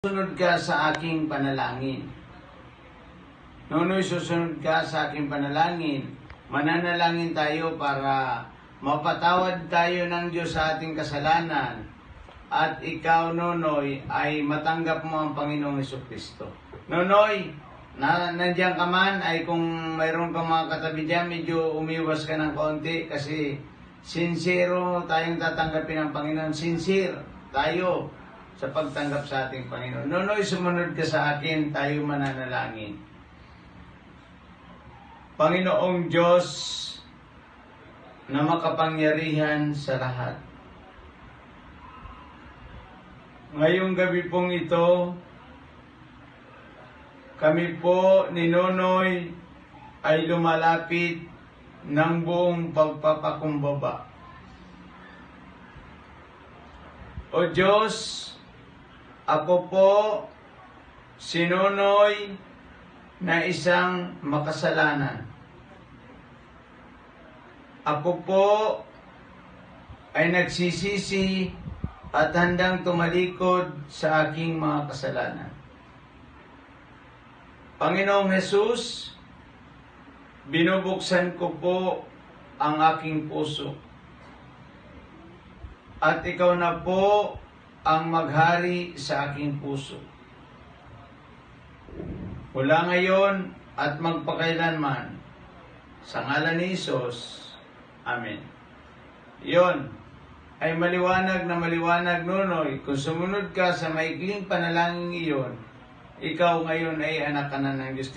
Susunod ka sa aking panalangin. Nunoy, susunod ka sa aking panalangin. Mananalangin tayo para mapatawad tayo ng Diyos sa ating kasalanan. At ikaw, Nonoy, ay matanggap mo ang Panginoong Jesucristo. Nonoy, nandiyan ka man, ay kung mayroon kang mga katabi dyan, medyo umiwas ka ng konti kasi sincero tayong tatanggapin ng Panginoon. Sincere tayo sa pagtanggap sa ating Panginoon. Nonoy, sumunod ka sa akin, tayo mananalangin. Panginoong Diyos na makapangyarihan sa lahat. Ngayong gabi pong ito, kami po ni Nonoy ay lumalapit ng buong pagpapakumbaba. O Diyos, ako po si Nonoy na isang makasalanan. Ako po ay nagsisisi at handang tumalikod sa aking mga kasalanan. Panginoong Jesus, binubuksan ko po ang aking puso. At ikaw na po ang maghari sa aking puso. Mula ngayon at magpakailanman, sa ngalan ni Jesus, Amen. Iyon ay maliwanag na maliwanag, Nonoy. Kung sumunod ka sa maikling panalangin iyon, ikaw ngayon ay anak ka na ng Diyos.